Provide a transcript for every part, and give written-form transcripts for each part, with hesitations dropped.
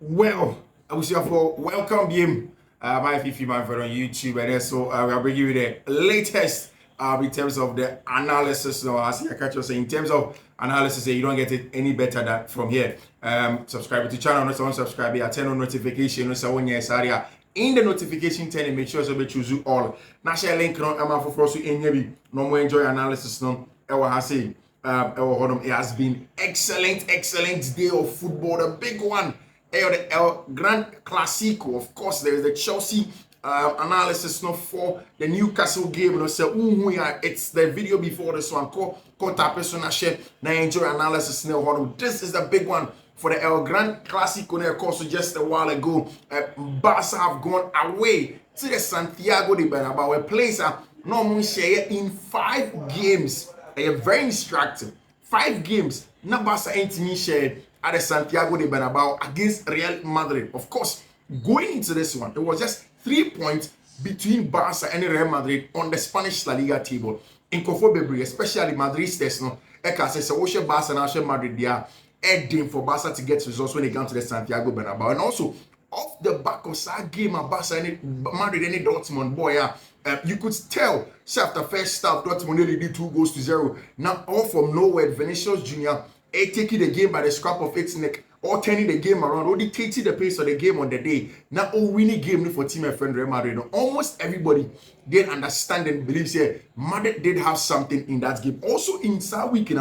Well, I wish you for welcome him. My Fiifi Manfred on YouTube, and so we are bringing you the latest in terms of the analysis. No, as I catch you saying, in terms of analysis, you don't get it any better than from here. Subscribe to the channel, not someone subscribe here, turn on notification, so when you're area in the notification turn, make sure so we choose you all. Now share link on for us in maybe no more enjoy analysis. No, Hansi. It has been excellent day of football, the big one. The El Grand Clasico. Of course, there is the Chelsea analysis not for the Newcastle game. It's the video before this one. Enjoy analysis. This is the big one for the El Grand Clasico. Of course, just a while ago, Barca have gone away to the Santiago de Bernabeu, a place normally share in 5 games. Very instructive. 5 games. Na Barca ain't shared at the Santiago de Bernabeu against Real Madrid. Of course, going into this one, it was just 3 points between Barca and Real Madrid on the Spanish La Liga table. In Kofobebri, especially Madrid's no, Eka says, so Barca and Madrid, they are heading for Barca to get results when they come to the Santiago Bernabeu. And also, off the back of that game, Barca and Madrid and Dortmund, boy, you could tell, after first start, Dortmund nearly did 2-0. Now, all from nowhere, Vinicius Jr. taking the game by the scrap of its neck, or turning the game around, or dictating the pace of the game on the day. Now, winning game for team and friend Real Madrid. Almost everybody did understand and believe here Madrid did have something in that game. Also, in that weekend,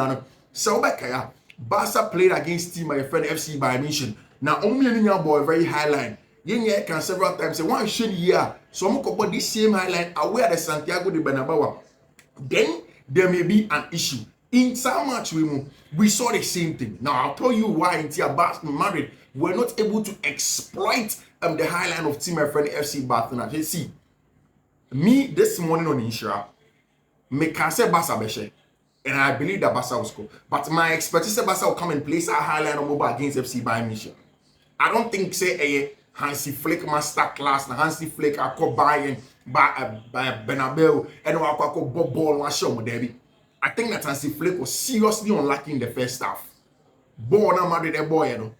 Barca played against team my friend FC Bayern Munich. Now, only a boy very high line. You can several times say one shade year. So I'm going to this same highline away at the Santiago de Bernabeu. Then there may be an issue. In some match we saw the same thing. Now I'll tell you why in Barca Madrid were not able to exploit the highline of team my friend FC Barcelona. You see, me this morning on Insura, me can say Barca beshe. And I believe that Barca will score. But my expertise say Barca will come and place a highline on mobile against FC Bayern Munich. I don't think say a Hansi Flick master class na Hansi Flick akọ Bayern by Bernabeu and akọ bob ball one show mo Debbie. I think that Hansi Flick was seriously unlucky in the first half. Ball na Madrid a boy no.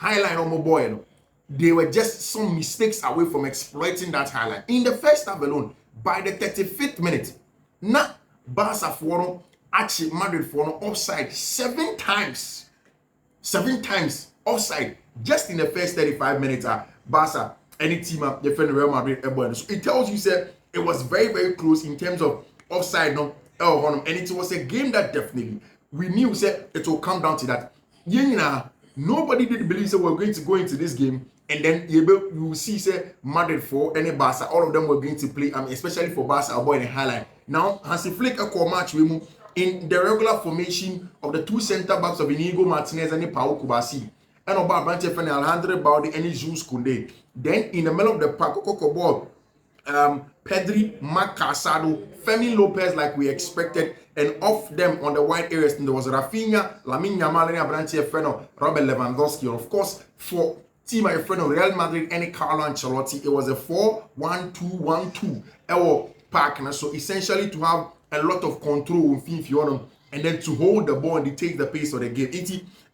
Highline on my boy no. They were just some mistakes away from exploiting that highline. In the first half alone, by the 35th minute, na Barca for actually Madrid for offside 7 times. 7 times offside just in the first 35 minutes. Barca, any team defending Real Madrid, so it tells you that it was very close in terms of offside, no, and it was a game that definitely we knew that it will come down to that. Nobody did believe that we were going to go into this game and then you will see say Madrid for any Barca, all of them were going to play. Especially for Barca, our boy in the highline. Now, Hansi Flick a call match we move in the regular formation of the 2 center backs of Inigo Martinez and Pau Kubasi. And about Branche Fene Alejandro Balde and Jules Koundé. Then in the middle of the pack, Coco Ball, Pedri, Marc Casado, Femi Lopez, like we expected, and off them on the wide areas, there was Rafinha, Lamine Yamal, and Branche Fene, Robert Lewandowski. And of course, for team my friend of Real Madrid and Carlo Ancelotti, it was a 4-1-2-1-2 pack. So essentially to have a lot of control on Fiifi and then to hold the ball and dictate the pace of the game.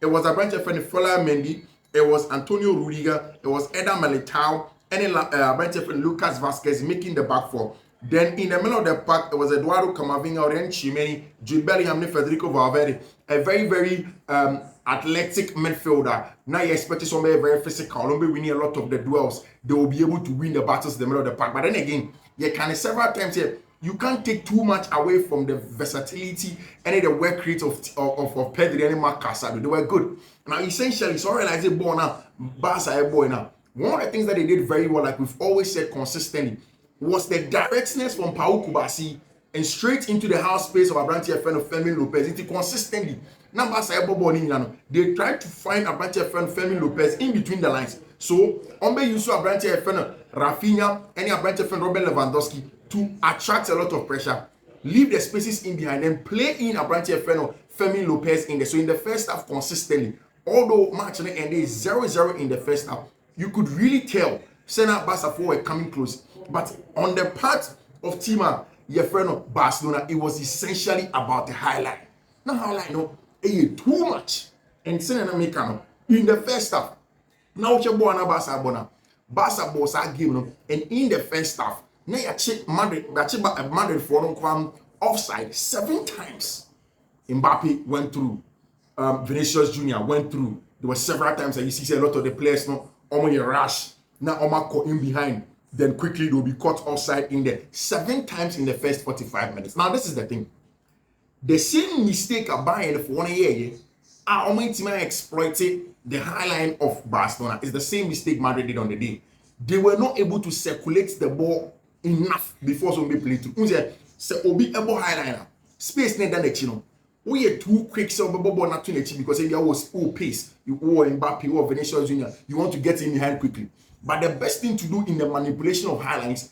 It was a branch of Fola Mendy, it was Antonio Rudiger, it was Eder Militao, and a branch of Lucas Vasquez making the back four. Then in the middle of the pack, it was Eduardo Camavinga, Orion Chimeni, Jude Bellingham, Federico Valverde, a very athletic midfielder. Now you expect somebody very physical, will be winning a lot of the duels. They will be able to win the battles in the middle of the pack. But then again, you can several times here. You can't take too much away from the versatility and the work rate of Pedri and Marc Casado. They were good. Now, essentially, so realize it born now, Barca boy now. One of the things that they did very well, like we've always said consistently, was the directness from Pau Kubasi and straight into the house space of Abrante friend of Femi Lopez. It consistently. Now, Barca they tried to find Abrante friend Femi Lopez in between the lines. So, Ombe used to Abrante friend Rafinha and Abrante friend Robert Lewandowski to attract a lot of pressure, leave the spaces in behind, and play in Abrante Femi Lopez in there. So in the first half, consistently, although match ended 0-0 in the first half, you could really tell Senna Barca were coming close. But on the part of Tima Yefreno Barcelona, it was essentially about the highlight. Now highlight too much. And Senna Mekano in the first half. Now che ball na Barca bona. Barca boss a game no, and in the first half, na ya che Madrid for no kwam offside 7 times. Mbappe went through. Vinicius Jr. went through. There were several times that you see a lot of the players no almost rush. Now Oma caught in behind. Then quickly they'll be caught offside in there. 7 times in the first 45 minutes. Now this is the thing. The same mistake of buying for 1 year, our own team exploited the high line of Barcelona. It's the same mistake Madrid did on the day. They were not able to circulate the ball enough before somebody played through. So Obi able high liner. Space near than chino. We are too quick so ball not to because if you was full pace, you or Mbappe or Vinicius Jr., you want to get in behind quickly. But the best thing to do in the manipulation of high lines,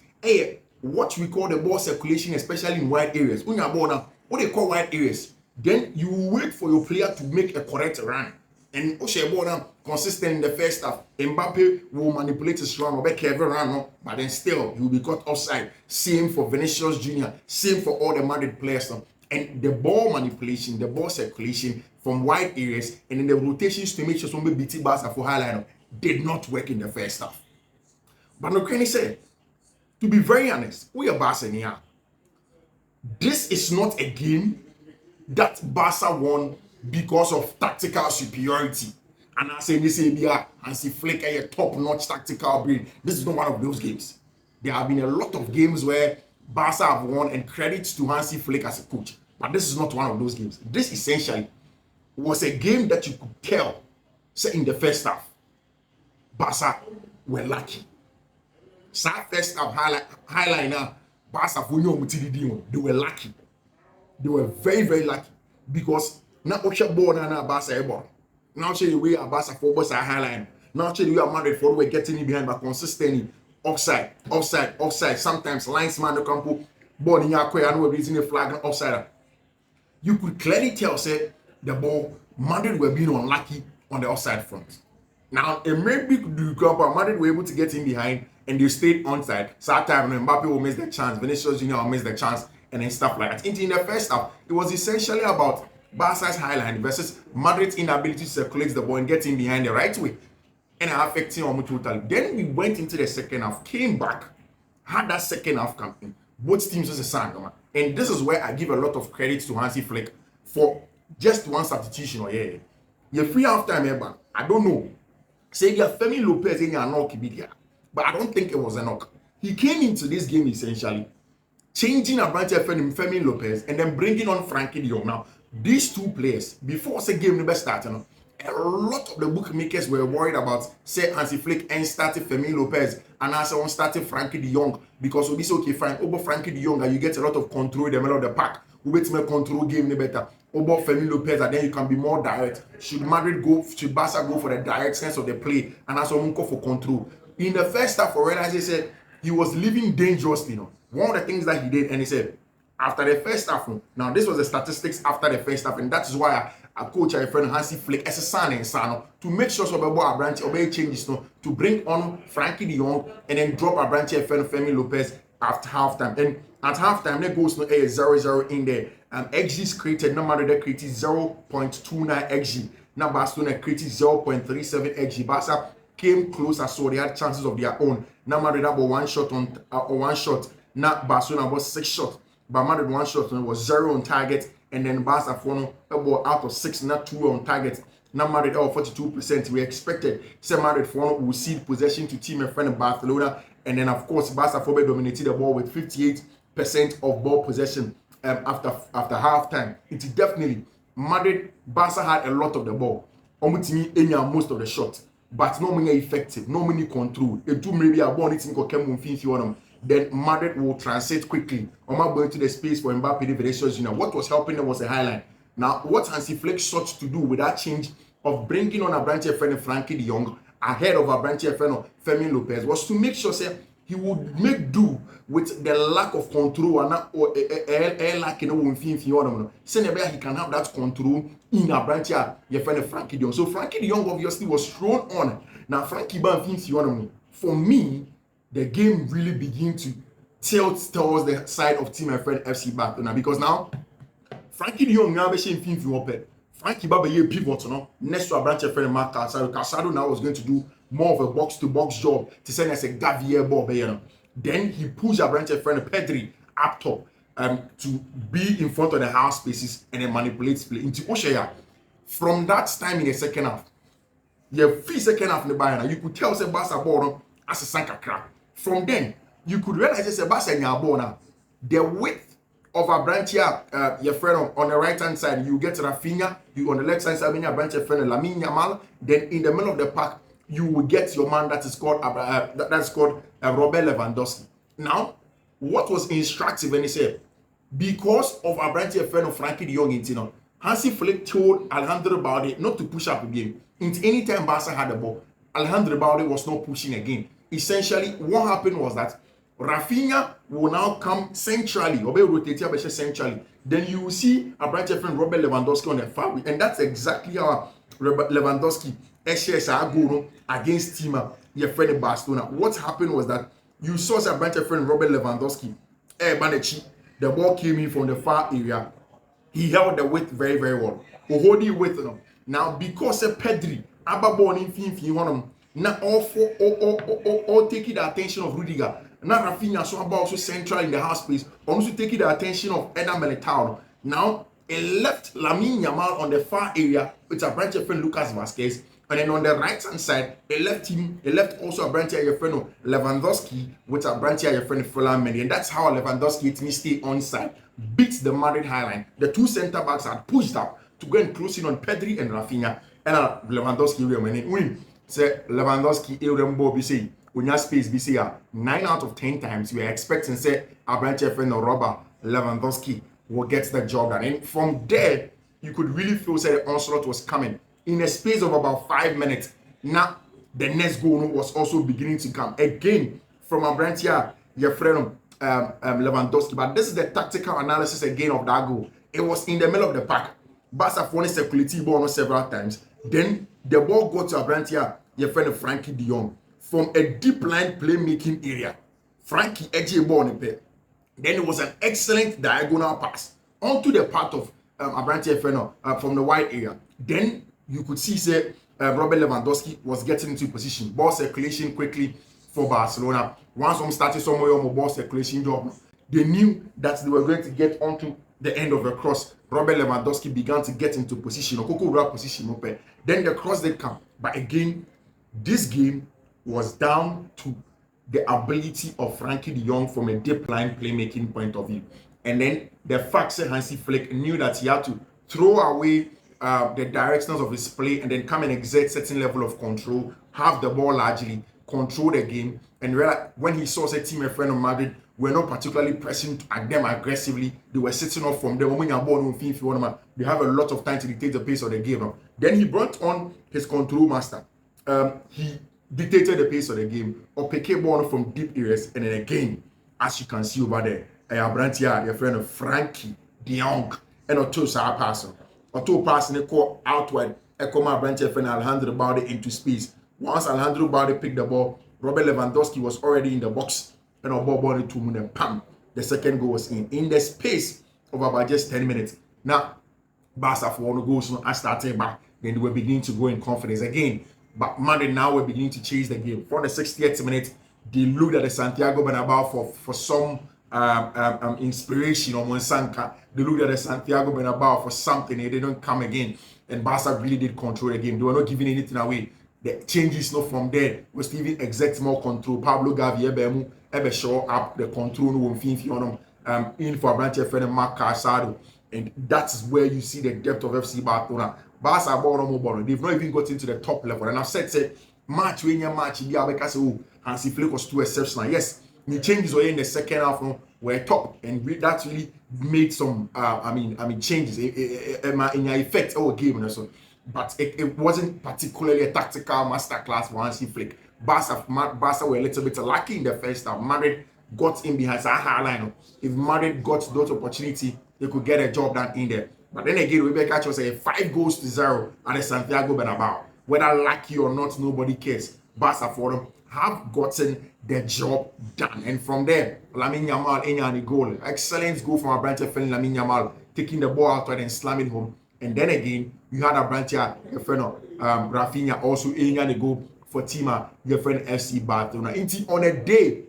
what we call the ball circulation, especially in wide areas. When you ball now, what they call wide areas, then you wait for your player to make a correct run. And Oshebona consistent in the first half. Mbappe will manipulate his run or make every run, but then still you will be caught offside. Same for Vinicius Jr., same for all the Madrid players. And the ball manipulation, the ball circulation from wide areas, and then the rotations to make sure somebody beat Barca for high line did not work in the first half. But no, can you say, to be very honest, we are Barcelona. This is not a game that Barca won because of tactical superiority. And I say this area Hansi Flick a top-notch tactical brain. This is not one of those games. There have been a lot of games where Barca have won, and credits to Hansi Flick as a coach. But this is not one of those games. This essentially was a game that you could tell, say in the first half, Barca were lucky. So first half highliner, Barca they were lucky. They were very, very lucky because now Osha ball na Barca ball. Now show the way a Barca for Barca highline. Now show the way a Madrid for we're getting in behind, but consistently offside. Sometimes linesman no campo ball in your and we're raising a flag offside. You could clearly tell, say the ball Madrid were being unlucky on the offside front. Now it may be Madrid were able to get in behind and they stayed onside. So at time Mbappe will miss the chance, Vinicius Jr. will miss the chance, and then stuff like that. In the first half, it was essentially about Barca's highline versus Madrid's inability to circulate the ball and get in behind the right way, and affecting them totally. Then we went into the second half, came back, had that second half campaign. Both teams was a sign, and this is where I give a lot of credit to Hansi Flick for just one substitution. Or your free half time, I don't know. Say your Femi Lopez in your knock, but I don't think it was a knock. He came into this game essentially changing a branch of Femi Lopez and then bringing on Frankie de Jong. Now, these two players, before the game never started, a lot of the bookmakers were worried about, say, Hansi Flick and started Femi Lopez and also on started Frankie de Jong because we'll be so okay, fine. Over Frankie de Jong, you get a lot of control in the middle of the pack. We wait to make control game better. Over Femi Lopez, and then you can be more direct. Should Barca go for the direct sense of the play and also go for control? In the first half, already, as I said, he was living dangerously. One of the things that he did, and he said, after the first half, now this was the statistics after the first half, and that is why I coach a friend Hansi Flick as a son and son to make sure so a branch obey changes to bring on Frankie de Jong and then drop a branch a friend Femi Lopez after halftime. And at halftime, there goes no 0-0 in there. XG's created, no matter that created 0.29 XG. Now Barcelona created 0.37 XG. Barca came closer, so they had chances of their own. Now Madrid about one shot on one shot. Now Barcelona was 6 shots. But Madrid 1 shot was 0 on target, and then Barca ball out of 6, not 2 on target. Now Madrid 42%. We expected say Madrid will cede possession to team and friend Barcelona, and then of course Barca dominated the ball with 58% of ball possession after halftime. It's definitely Barca had a lot of the ball. Most of the shots, but not many effective, not many control. It do maybe a ball needs to come then Madrid will translate quickly. Oma going to the space for Mbappe, Vinicius Jr. What was helping them was a highline. Now, what Hansi Flick sought to do with that change of bringing on a branch friend Frankie de Jong ahead of a branch friend Femi Lopez was to make sure he would make do with the lack of control and lack he can have that control in a branch friend Frankie de Jong. So Frankie de Jong obviously was thrown on. Now Frankie for me, the game really begin to tilt towards the side of team and friend FC Barcelona because now Frankie de Jong now Frankie Baba ye pivot no next to a branch of friend Mark Casado. Casado now was going to do more of a box to box job to send us a Gavier ball. Then he pushed a branch of friend Pedri up top to be in front of the half spaces and then manipulate play into Oshaya. From that time in the second half, free second half in the Bayern, you could tell Barca ball as a sanka crack. From then, you could realize Barca in your ball now. The width of a branch here, your friend on the right hand side, you get Rafinha. You on the left hand side, your branch your friend Lamine Yamal. Then in the middle of the park, you will get your man that is called Robert Lewandowski. Now, what was instructive when he said, because of a branch your friend of Frankie de Jong, Hansi Flick told Alejandro Balde not to push up the game. Any time Barca had the ball, Alejandro Balde was not pushing again. Essentially, what happened was that Rafinha will now come centrally, or be rotated centrally. Then you will see a branch friend Robert Lewandowski on the far wing, and that's exactly how Lewandowski go against Tima, your friend in Barcelona. What happened was that you saw a branch friend Robert Lewandowski, the ball came in from the far area. He held the width very, very well. Holding width now because Pedri, Ababon in Fiifi now all taking the attention of Rudiger. Now Rafinha so about also central in the half space, also taking the attention of Eder Militao. Now it left Lamine Yamal on the far area with a branch of friend Lucas Vasquez, and then on the right hand side, it left also a branch of your friend Lewandowski with a branch of your friend Ferland Mendy, and that's how Lewandowski to stay on side, beats the Madrid high line. The two centre backs are pushed up to go and close in on Pedri and Rafinha, and Lewandowski will win. Say Lewandowski Bob say when your space be say 9 out of 10 times we are expecting say a branch friend or Robert Lewandowski will get the job done. And from there you could really feel say the onslaught was coming in a space of about 5 minutes. Now the next goal was also beginning to come again from a branch your friend Lewandowski. But this is the tactical analysis again of that goal. It was in the middle of the park. Barca won a circulating ball several times. Then the ball got to a branch your friend Frankie de Jong from a deep line playmaking area. Frankie edge ball in the Then it was an excellent diagonal pass onto the part of Abrantia Feno from the wide area. Then you could see say Robert Lewandowski was getting into position. Ball circulation quickly for Barcelona. Once some started somewhere on ball circulation job, they knew that they were going to get onto the end of the cross. Robert Lewandowski began to get into position, or Coco position. Then the cross did come. But again, this game was down to the ability of Frankie de Jong from a deep line playmaking point of view. And then the fact that Hansi Flick knew that he had to throw away the directions of his play and then come and exert certain level of control, have the ball largely, control the game. And when he saw a team, a friend of Madrid, were not particularly pressing at them aggressively, they were sitting off from them. When you're born, they have a lot of time to dictate the pace of the game. Then he brought on his control master. He dictated the pace of the game, or pick a ball from deep areas, and then again, as you can see over there, Brantia, your friend of Frankie de Jong, and Otto pass. Otto pass and call outward, my Brantia friend Alejandro Balde into space. Once Alejandro Balde picked the ball, Robert Lewandowski was already in the box, and our ball to moon and pam, the second goal was in the space of about just 10 minutes. Now, Barca for one goals, so I started back, then they were beginning to go in confidence again. But Madrid now were beginning to chase the game. For the 68th minute, they looked at the Santiago Bernabeu for some inspiration on Monsanka. They looked at the Santiago Bernabeu for something. They didn't come again. And Barca really did control the game. They were not giving anything away. The changes not from there was to even exert more control. Pablo Gavi ever show up the control in for Branche friend Mark Casado. And that's where you see the depth of FC Barcelona. Barca ball. They've not even got into the top level. And I've said match when you match, because Hansi Flick was too exceptional. Yes, the changes were in the second half were top, and that really made some changes in your effect our game. But it wasn't particularly a tactical masterclass for Hansi Flick. Barca were a little bit lucky in the first half. Madrid got in behind Sahara line. If Madrid got that opportunity, they could get a job done in there. But then again, Rebecca was 5-0 at the Santiago Bernabeu. Whether lucky or not, nobody cares. Barca for them have gotten the job done. And from there, Lamine Yamal, any goal. Excellent goal from our branch of Lamine Yamal, taking the ball out and slamming home. And then again, you had a branch here, your friend Rafinha also aiming the goal for Tima, your friend FC Barcelona. On a day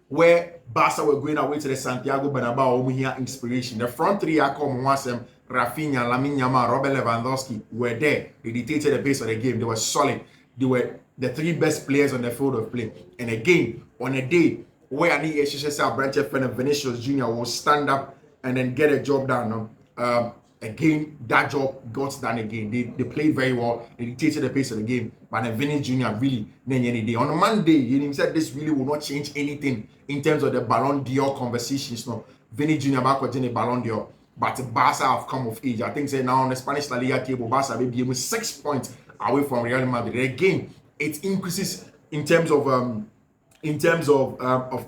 where Barca were going away to the Santiago Bernabeu, we hear inspiration. The front three are come once Rafinha, Lamine Yamal, Robert Lewandowski were there. They dictated the pace of the game. They were solid. They were the three best players on the field of play. And again, on a day where I need a branch friend Vinicius Jr. will stand up and then get a job done. Again, that job got done again. They played very well. They dictated the pace of the game. But then Vinicius Jr. really, on a Monday, he said this really will not change anything in terms of the Ballon d'Or conversations. No, Vinicius Jr. back with Ballon d'Or. But Barca have come of age. I think say now on the Spanish La Liga table, Barca will be able 6 points away from Real Madrid. Again, it increases in terms of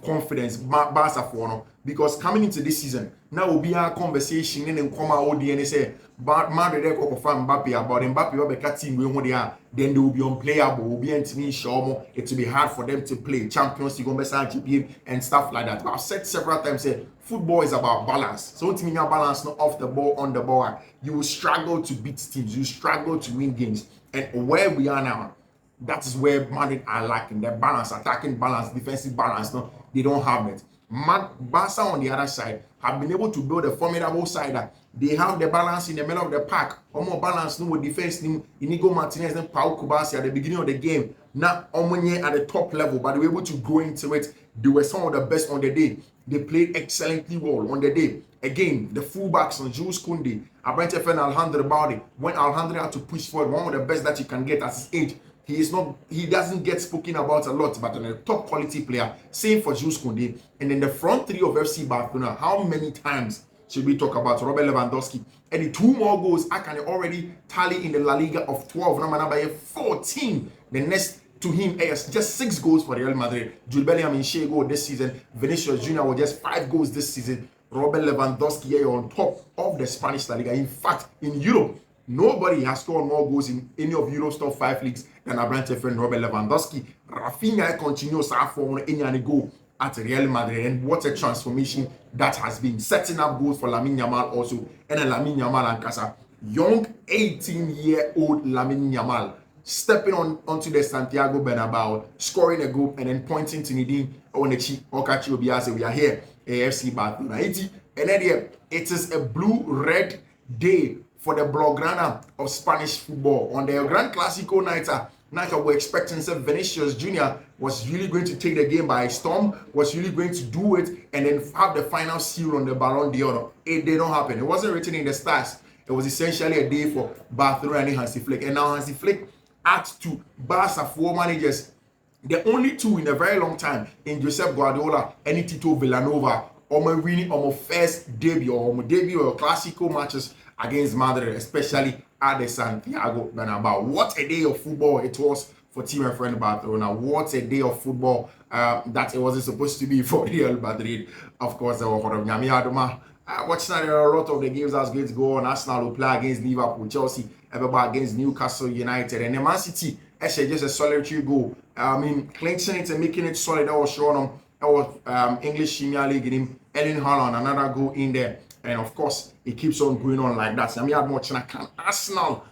confidence. Barca for no, because coming into this season, now will be our conversation and then come out and say Madrid go confirm Mbappe about Mbappe will be team where they are, then they will be unplayable, will be anti show. It will be hard for them to play Champions League, GP and stuff like that. But I've said several times, say football is about balance. So to me, your balance not off the ball, on the ball. You will struggle to beat teams, you struggle to win games. And where we are now, that is where Madrid are lacking. Their balance, attacking balance, defensive balance. No, they don't have it. Barca on the other side have been able to build a formidable side that they have the balance in the middle of the pack. More balance with defense. Inigo Martinez and Pau Kubasi at the beginning of the game. Now Omonye at the top level, but they were able to grow into it. They were some of the best on the day. They played excellently well on the day. Again, the fullbacks on Jules Koundé, Abrante Fen Alejandro about it. When Alejandro had to push forward, one of the best that you can get at his age. He doesn't get spoken about a lot, but on a top quality player. Same for Jules Koundé. And in the front three of FC Barcelona, how many times should we talk about Robert Lewandowski? And the 2 more goals I can already tally in the La Liga of 12. Number 14. The next to him is just 6 goals for Real Madrid. Jude Bellingham in share goal this season. Vinicius Jr. with just 5 goals this season. Robert Lewandowski here on top of the Spanish La Liga. In fact, in Europe, nobody has scored more goals in any of Europe's top 5 leagues than our branch friend Robert Lewandowski. Rafinha continues to form any goal at Real Madrid, and what a transformation that has been. Setting up goals for Lamine Yamal also, and then Lamine Yamal and Casa. Young 18-year-old Lamine Yamal stepping onto the Santiago Bernabeu, scoring a goal, and then pointing to Nadine Onechi Okachi Obiase. We are here, AFC Barcelona. And then here, it is a blue-red day for the Blaugrana of Spanish football. On the Gran Clasico night, we're expecting that Vinicius Jr. was really going to take the game by storm, was really going to do it, and then have the final seal on the Ballon d'Or. It did not happen. It wasn't written in the stars. It was essentially a day for Barcelona and Hansi Flick. And now Hansi Flick adds to Barca 4 managers, the only 2 in a very long time, in Josep Guardiola and Tito Villanova, winning first debut or Clasico matches against Madrid, especially at the Santiago Bernabeu. What a day of football it was for team and friend Barcelona. What a day of football that it wasn't supposed to be for Real Madrid. Of course, there were watching a lot of the games that's going to go on. Arsenal will play against Liverpool, Chelsea, everybody against Newcastle United, and the Man City actually just a solitary goal. Clinching it and making it solid. That was shown on English Premier League. Erling Haaland, another goal in there. And of course, it keeps on going on like that. Can Arsenal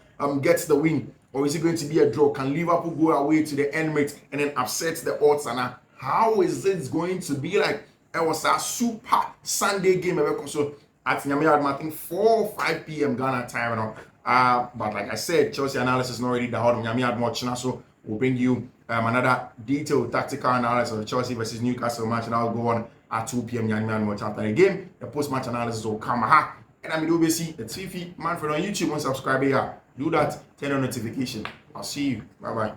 get the win? Or is it going to be a draw? Can Liverpool go away to the Emirates and then upset the odds? And how is it going to be like? It was a super Sunday game. So at I think 4 or 5 p.m. Ghana time. But like I said, Chelsea analysis is not already the hard. So we'll bring you another detailed tactical analysis of the Chelsea versus Newcastle match. And I'll go on at 2 p.m. watch after the game. The post-match analysis will come. And I'm going to see the Fiifi Manfred on YouTube. And subscribe here. Do that. Turn on notification. I'll see you. Bye-bye.